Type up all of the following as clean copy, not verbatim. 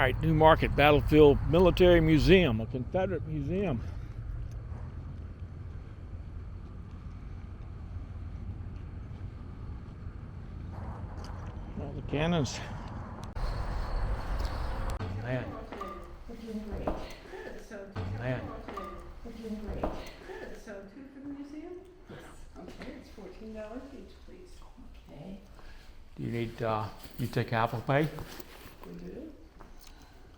right, New Market Battlefield Military Museum, a Confederate museum. All the cannons. Man. We're doing great. Good. So Man. we're doing great. Good. So 2 for the museum? Yes. Okay, it's $14 each, please. Okay. Do you need, you take Apple Pay? We do.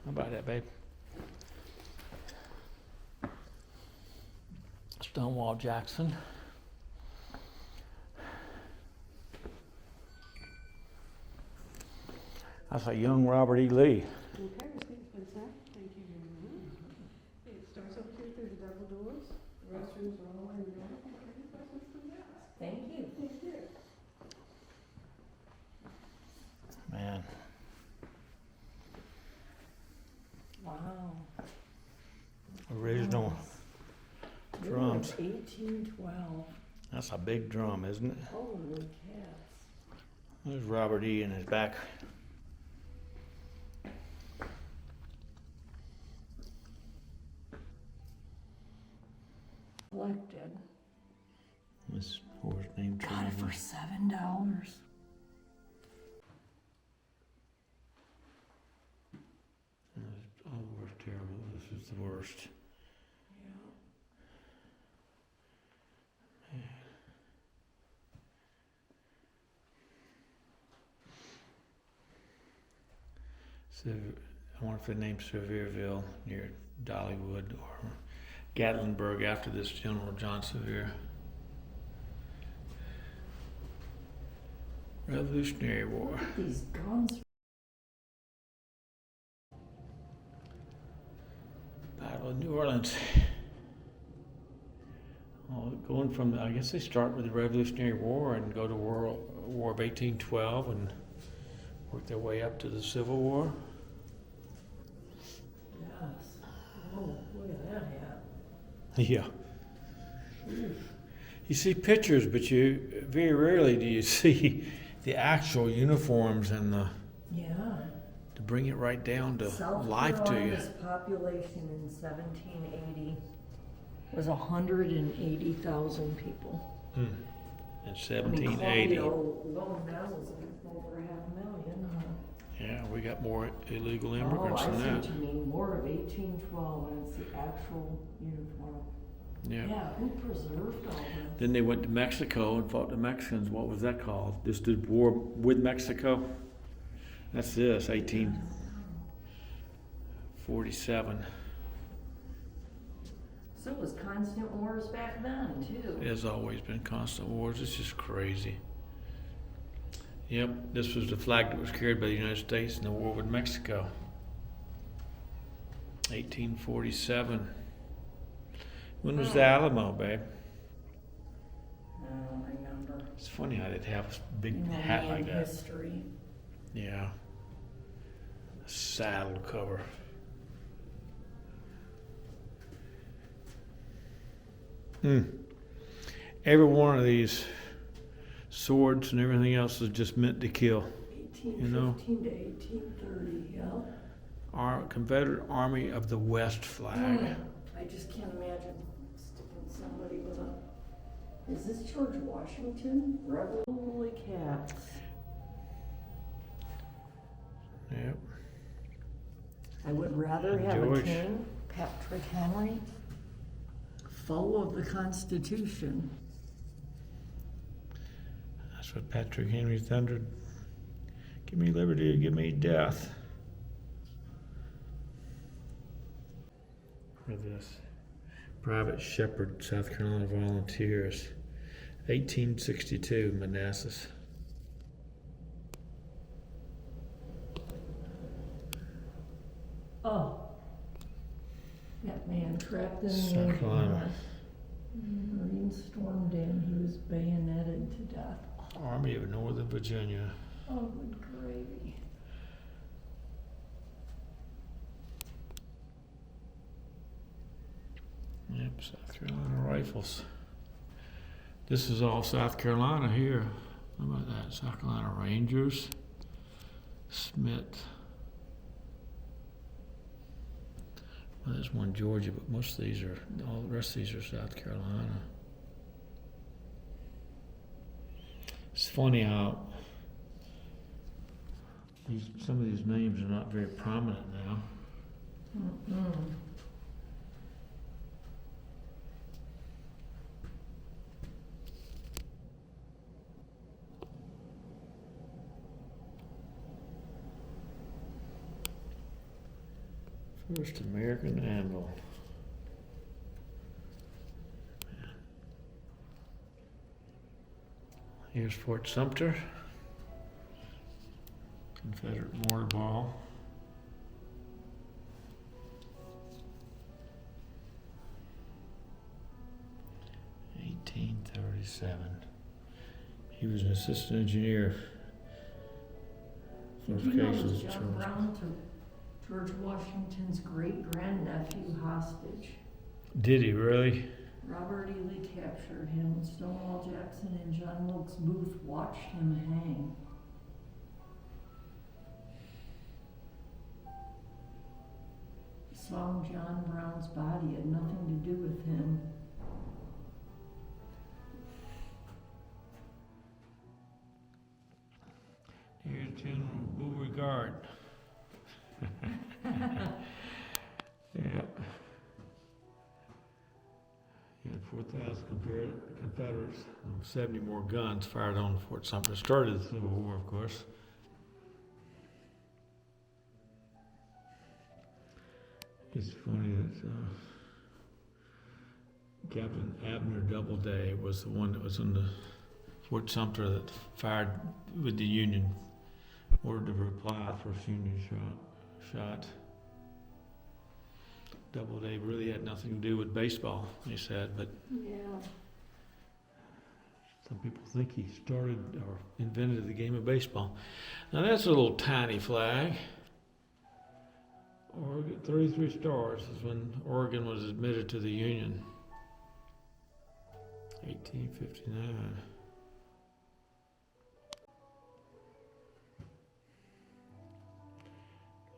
How about that, babe? Stonewall Jackson. That's a young Robert E. Lee. Okay, receipt's been sent. Thank you very much. Okay, it starts up here through the double doors. The restrooms are all in there. Any questions from that? Thank you. Thank you. Man. Wow. Original drums. 1812. That's a big drum, isn't it? Holy cats. There's Robert E. in his back. Collected. This horse named Got it for $7. Oh, we're terrible. This is the worst. Yeah. So, I wonder if they named Sevierville near Dollywood or Gatlinburg after this General John Sevier. Revolutionary War. These guns. Battle of New Orleans. Well, going from, I guess they start with the Revolutionary War and go to War of 1812 and work their way up to the Civil War. Yes. Oh, look at that hat. Yeah. You see pictures, but you very rarely do you see the actual uniforms and the Yeah. to bring it right down to South life to you. Carolina's population in 1780 was 180,000 people. In I mean, 1780. Columbia alone now is over 500,000. Yeah, we got more illegal immigrants Oh, I than see that. what you mean. War of 1812, and it's the actual uniform. Yeah. Yeah, who preserved all that? Then they went to Mexico and fought the Mexicans. What was that called? This did war with Mexico. That's this, 1847. So it was constant wars back then, too. There's always been constant wars. It's just crazy. Yep, this was the flag that was carried by the United States in the war with Mexico. 1847. When was the Alamo, babe? I don't remember. It's funny how they'd have a big You know, hat me like and that. history. Yeah. A saddle cover. Every one of these swords and everything else is just meant to kill. 1815 to 1830, yeah. Our Confederate Army of the West flag. I just can't imagine sticking somebody with a... Is this George Washington? Rebel? Holy cats. Yep. I would rather And have a George. king, Patrick Henry, foe of the Constitution. That's what Patrick Henry thundered. Give me liberty or give me death. Look at this. Private Shepherd, South Carolina Volunteers. 1862, Manassas. Oh. That man trapped in the South Indian Carolina. House. Marines stormed in. He was bayoneted to death. Army of Northern Virginia. Oh, good gravy. Yep, South Carolina Rifles. This is all South Carolina here. How about that? South Carolina Rangers. Smith. Well, there's one in Georgia, but most of these are, all the rest of these are South Carolina. It's funny how some of these names are not very prominent now. Mm-mm. First American Anvil. Here's Fort Sumter. Confederate mortar ball. (1837). He was an assistant engineer. Did you know Fortifications that at John Georgia. Brown took George Washington's great-grandnephew hostage? Did he really? Robert E. Lee captured him. Stonewall Jackson and John Wilkes Booth watched him hang. Song John Brown's body had nothing to do with him. Here's General Beauregard. Yeah. He had 4,000 Confederates, 70 more guns fired on Fort Sumter. Started the Civil War, of course. It's funny that Captain Abner Doubleday was the one that was on the Fort Sumter that fired with the Union, ordered to reply first Union shot. Doubleday really had nothing to do with baseball, he said, but Yeah. some people think he started or invented the game of baseball. Now that's a little tiny flag. Oregon, 33 stars is when Oregon was admitted to the Union. 1859.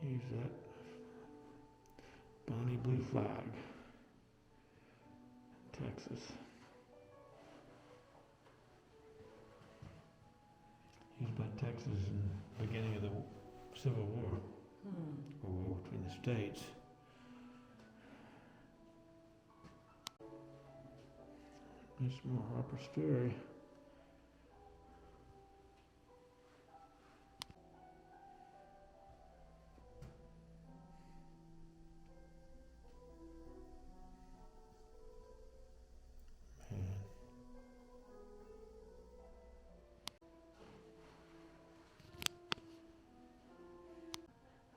Use that Bonnie blue flag. Texas. Used by Texas in the beginning of the Civil War. Or war between the states. There's more Harper's Ferry.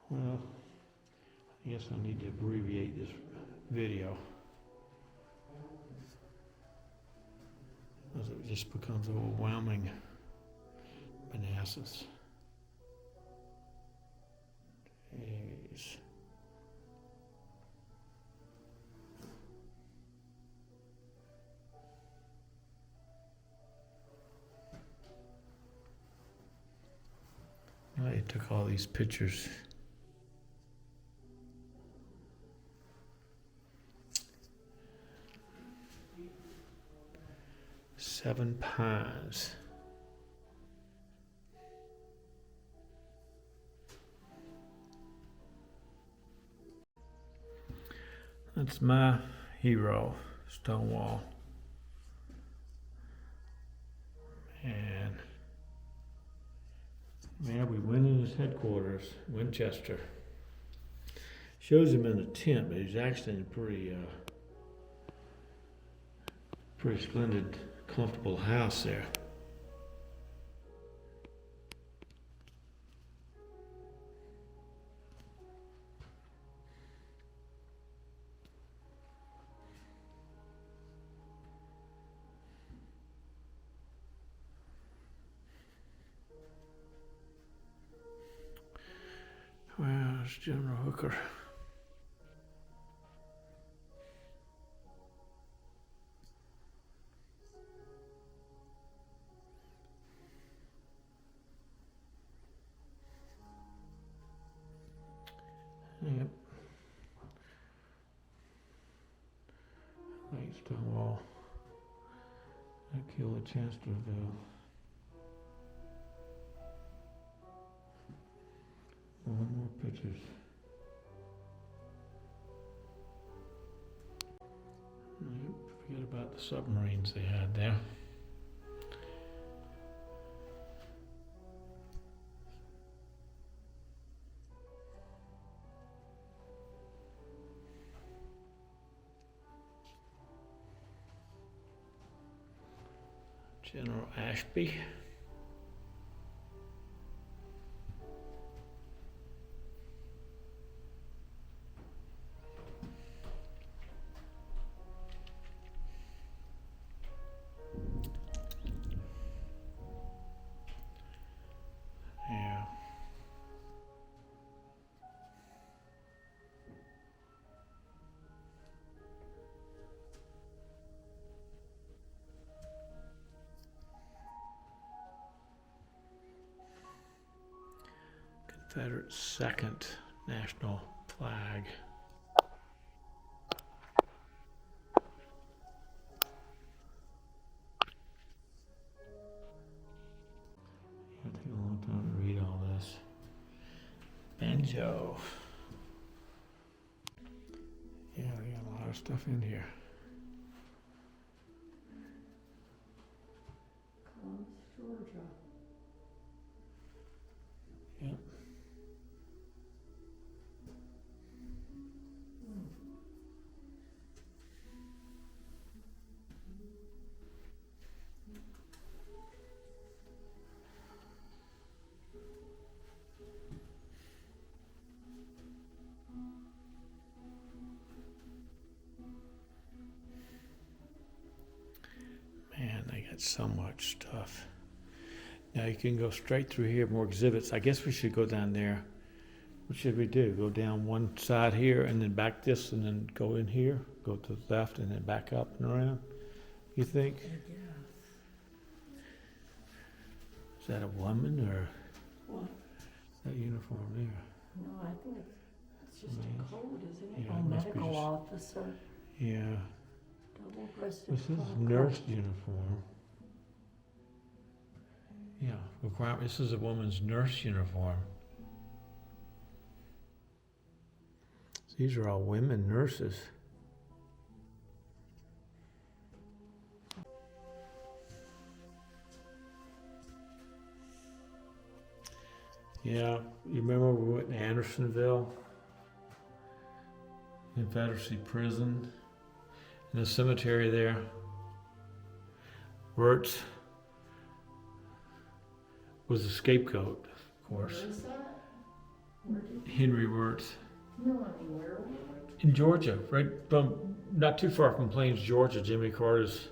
Well, I guess I need to abbreviate this video, because it just becomes overwhelming. Manassas. Jeez. I took all these pictures. Seven Pines. That's my hero, Stonewall. And man, we went in his headquarters, Winchester. Shows him in a tent, but he's actually in a pretty splendid, comfortable house there. Well, it's General Hooker. Yep. Stonewall. That killed at Chancellorsville. One more pictures. Forget about the submarines they had there. General Ashby. Yeah. Confederate second national flag. It'll take a long time to read all this. Banjo. Yeah, we got a lot of stuff in here. Columbus, Georgia. Yep. Man, they got so much stuff. Now you can go straight through here, more exhibits. I guess we should go down there. What should we do? Go down one side here and then back this and then go in here? Go to the left and then back up and around? You think? Yeah. Is that a woman or What? that uniform there? No, I think it's just Man. a code, isn't it? Yeah, Oh, it must be medical just- officer, Yeah. double-breasted This is frock nurse coat. uniform. Yeah, this is a woman's nurse uniform. These are all women nurses. Yeah, you remember we went to Andersonville? Confederacy prison. In the cemetery there. Wirtz was the scapegoat, of course. Where is that? Where did, Henry Wirtz. no, I mean, where are we? In Georgia, right from, not too far from Plains, Georgia, Jimmy Carter's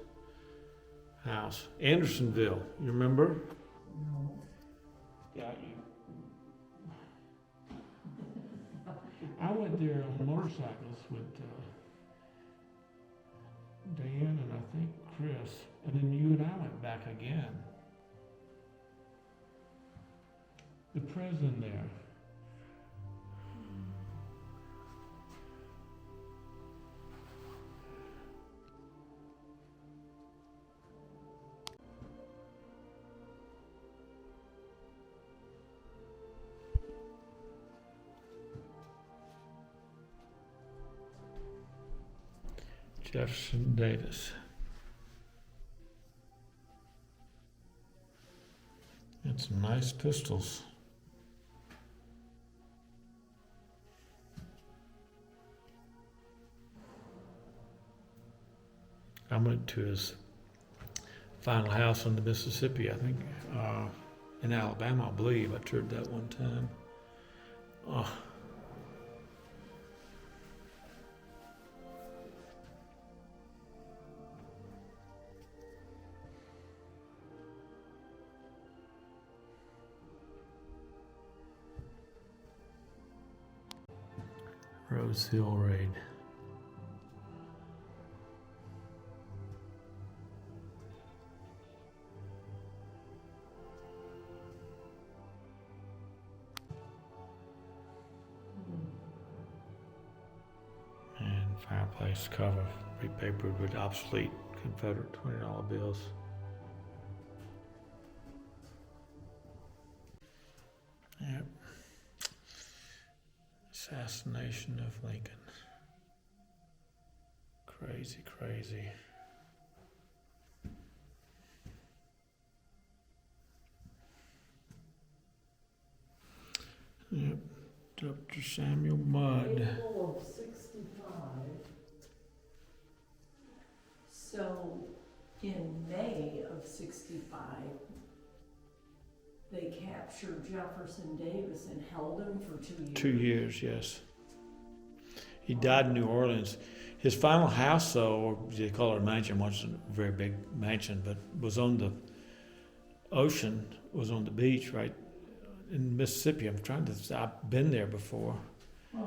house. Andersonville, you remember? No. Got you. I went there on motorcycles with Dan and I think Chris, and then you and I went back again. The prison there. Jefferson Davis. And some nice pistols. I went to his final house on the Mississippi, I think, in Alabama, I believe. I toured that one time. Oh. Rose Hill Raid. And Fireplace cover, repapered with obsolete Confederate $20 bills. Yep. Assassination of Lincoln. Crazy, crazy. Yep. Dr. Samuel Mudd. April of 65. So in May of 65, they captured Jefferson Davis and held him for 2 years. 2 years, yes. He died in New Orleans. His final house, though, or they call it a mansion, wasn't a very big mansion, but was on the ocean, was on the beach right in Mississippi. I've been there before. Huh.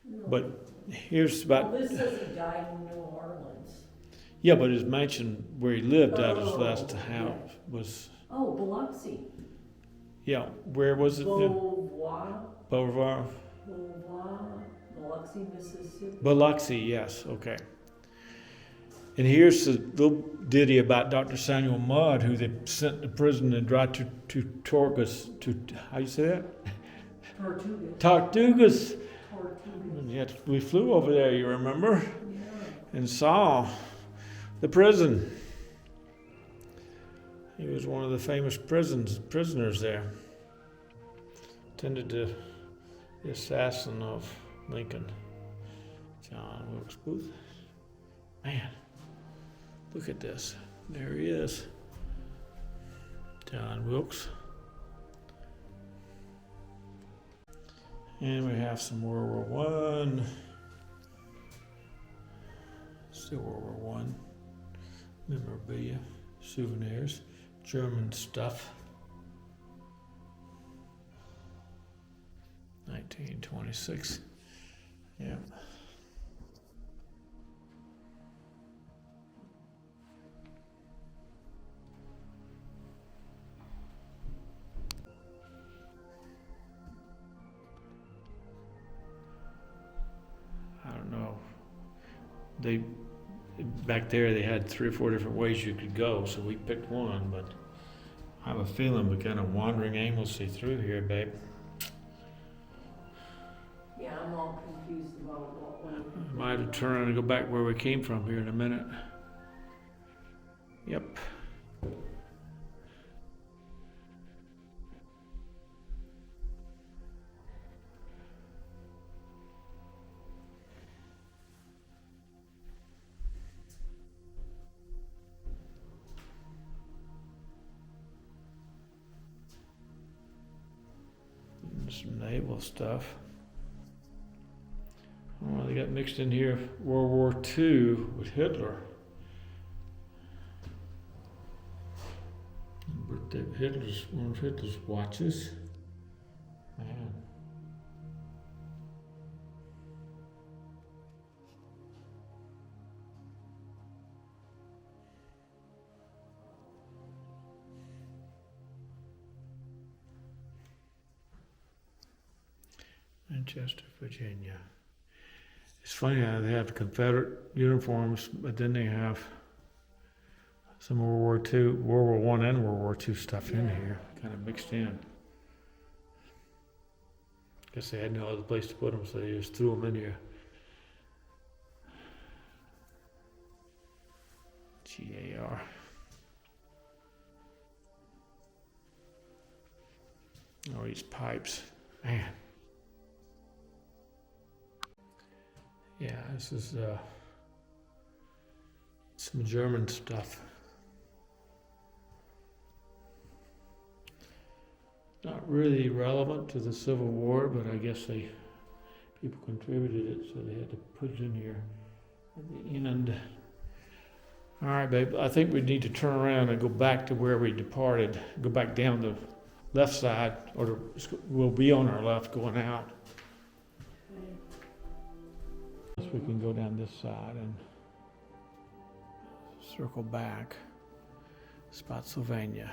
Really? But here's about... Well, this says he died in New Orleans. Yeah, but his mansion where he lived at his last house was... Oh, Biloxi. Yeah, where was it? Beauvoir. Beauvoir. Biloxi, Mississippi. Biloxi, yes, okay. And here's the little ditty about Dr. Samuel Mudd, who they sent to prison and right to Tortugas, how you say that? Tortugas. And yet we flew over there, you remember? Yeah. And saw the prison. He was one of the famous prisoners there. Attended to the assassin of Lincoln, John Wilkes Booth. Man, look at this. There he is. John Wilkes. And we have some World War I. Still World War I. Memorabilia, souvenirs, German stuff. 1926. Yeah. I don't know. Back there they had 3 or 4 different ways you could go, so we picked one, but I have a feeling we're kind of wandering aimlessly through here, babe. Yeah, I'm all confused about what one. Might have turned around and go back where we came from here in a minute. Yep. Some naval stuff. Oh, they got mixed in here World War II with Hitler. Birthday of one of Hitler's watches. Man. Manchester, Virginia. It's funny how they have Confederate uniforms, but then they have some World War II, World War I and World War II stuff in here, kind of mixed in. Guess they had no other place to put them, so they just threw them in here. GAR. Oh, these pipes, man. Yeah, this is some German stuff. Not really relevant to the Civil War, but I guess people contributed it, so they had to put it in here at the end. All right, babe, I think we need to turn around and go back to where we departed. Go back down the left side, or we'll be on our left going out. We can go down this side and circle back. Spotsylvania.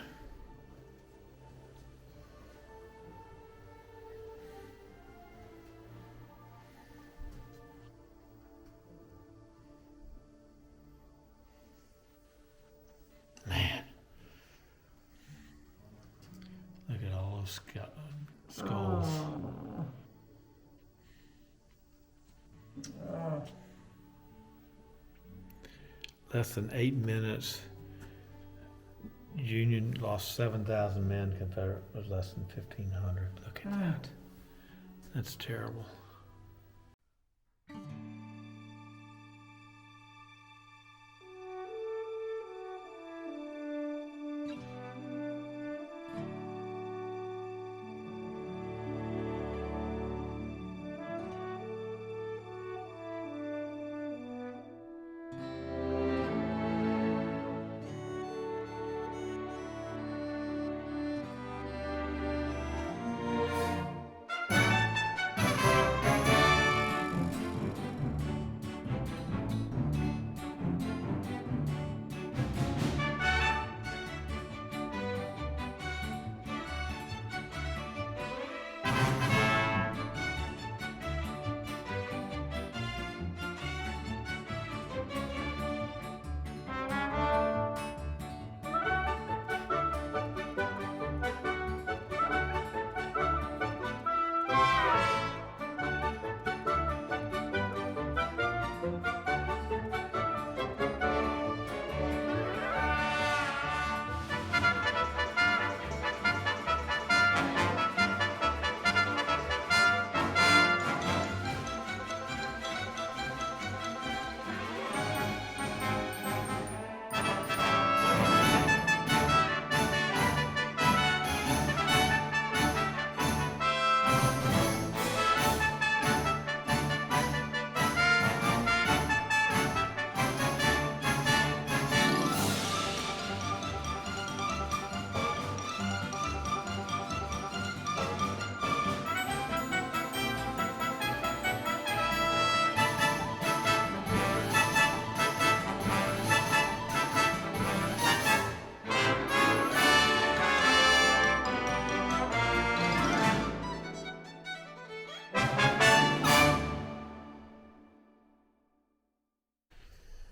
those skulls. Less than 8 minutes. Union lost 7,000 men. Confederate was less than 1,500. Look at that. That's terrible.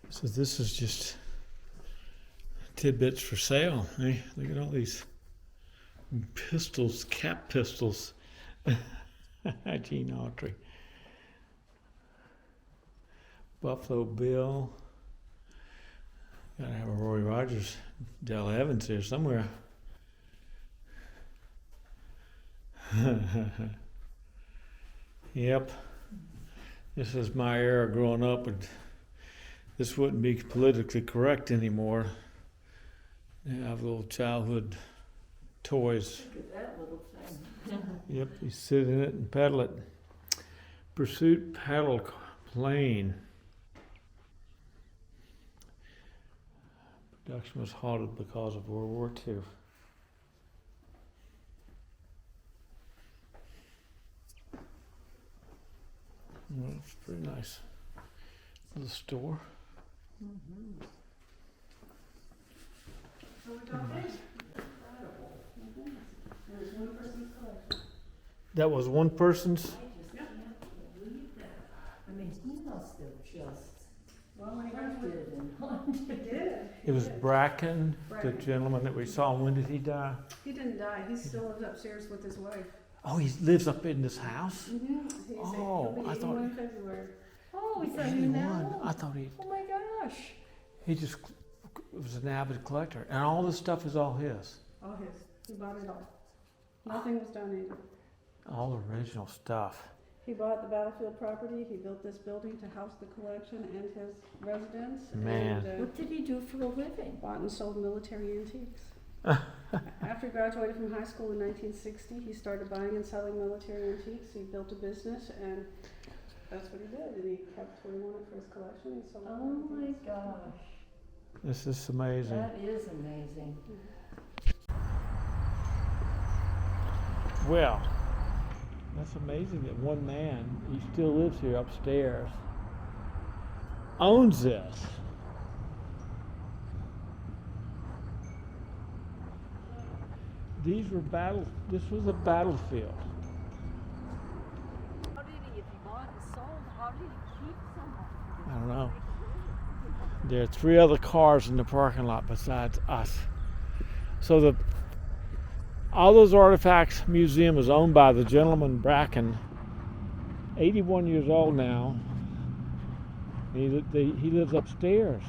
So this is just tidbits for sale. Hey, look at all these pistols, cap pistols. Gene Autry. Buffalo Bill. Gotta have a Roy Rogers, Dell Evans here somewhere. Yep. This is my era growing up, and this wouldn't be politically correct anymore. They have little childhood toys. Look at that little thing. Yep, you sit in it and paddle it. Pursuit paddle plane. Production was halted because of World War II. Well, it's pretty nice. Little store. Mm-hmm. So we got this. There's one person's collection. That was one person's. I just can't believe that. I mean, he must have just Well, when he got hunted and hunted. he did. It was Bracken, the Bracken. gentleman that we saw. When did he die? He didn't die. He still lives upstairs with his wife. Oh, he lives up in this house? He's Oh, he'll be I thought- 81 in February. Oh, he's not 81. even that I old. thought Oh my gosh. he just was an avid collector. And all this stuff is all his. All his. He bought it all. Nothing was donated. All original stuff. He bought the battlefield property. He built this building to house the collection and his residence. Man. And, What did he do for a living? bought and sold military antiques. After he graduated from high school in 1960, he started buying and selling military antiques. He built a business, and that's what he did. And he kept what he wanted for his collection. And sold Oh my everything. gosh. This is amazing. That is amazing. Well, that's amazing that one man, he still lives here upstairs, owns this. This was a battlefield. How did he, if he bought and sold, how did he keep some of it? I don't know. There are 3 other cars in the parking lot besides us. So All those artifacts museum is owned by the gentleman Bracken, 81 years old now. He lives upstairs.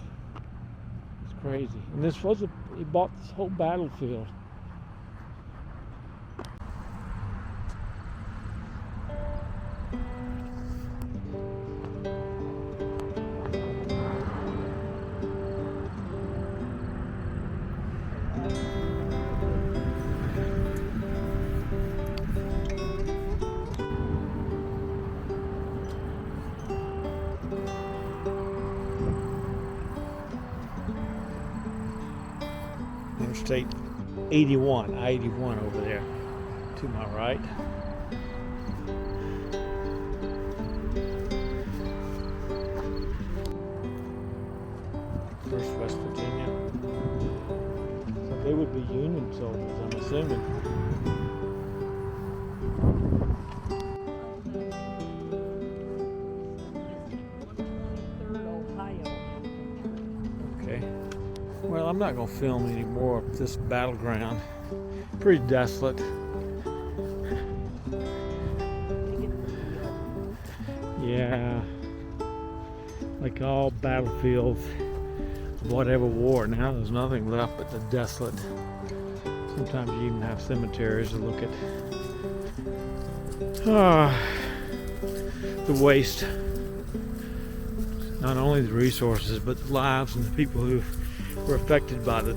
It's crazy. And he bought this whole battlefield. Interstate 81, I-81 over there to my right. First West Virginia. So they would be Union soldiers, I'm assuming. Okay. Well, I'm not going to film any more of this battleground. Pretty desolate. Yeah. Like all battlefields of whatever war. Now there's nothing left but the desolate. Sometimes you even have cemeteries to look at. The waste. Not only the resources, but the lives and the people who were affected by the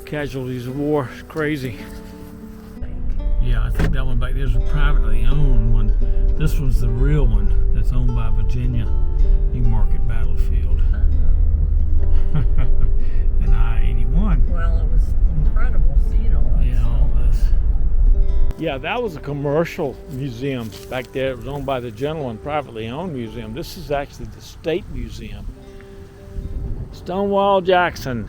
casualties of war. It's crazy. Yeah, I think that one back there is a privately owned one. This one's the real one that's owned by Virginia Newmarket Battlefield. And I-81. Well, it was incredible seeing all that Yeah, stuff. all this. Yeah, that was a commercial museum back there. It was owned by the gentleman, privately owned museum. This is actually the State Museum. Stonewall Jackson.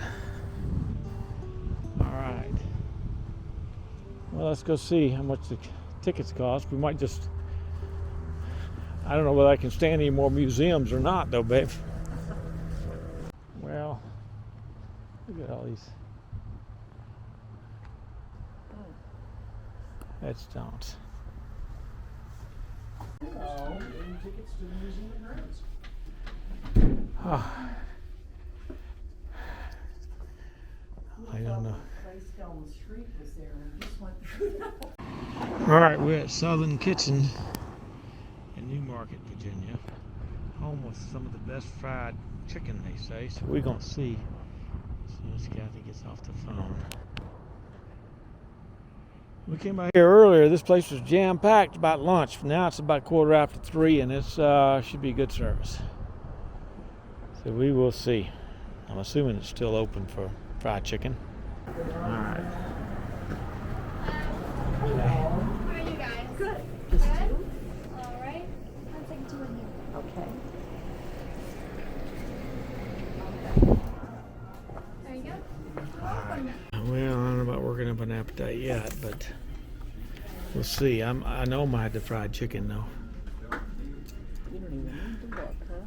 All right. Well, let's go see how much the tickets cost. We might just, I don't know whether I can stand any more museums or not, though, babe. Well, look at all these headstones. Hello. Tickets to the museum grounds. Oh, I don't know. Place down the street was there and just went through that. All right, we're at Southern Kitchen in Newmarket, Virginia, home with some of the best fried chicken, they say. So we're gonna see as soon as Kathy gets off the phone. We came by here earlier. This place was jam-packed about lunch. Now it's about 3:15, and it's should be good service. So we will see. I'm assuming it's still open for fried chicken. All right. How are you guys? Good. Just Good? two? All right. I'll take two in here. Okay. There you go. All right. Well, I don't know about working up an appetite yet, but we'll see. I know I'm gonna have the fried chicken though. You don't even need to look, huh?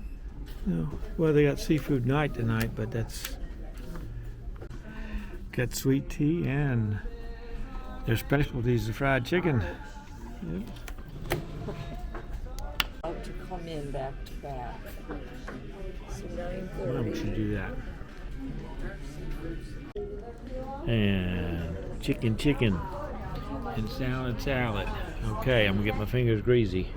No. Well, they got seafood night tonight, but that's got sweet tea and their specialties is fried chicken. Yep. About to come in back to back. So Well, we 9:30. should do that. And chicken, and salad. Okay, I'm gonna get my fingers greasy.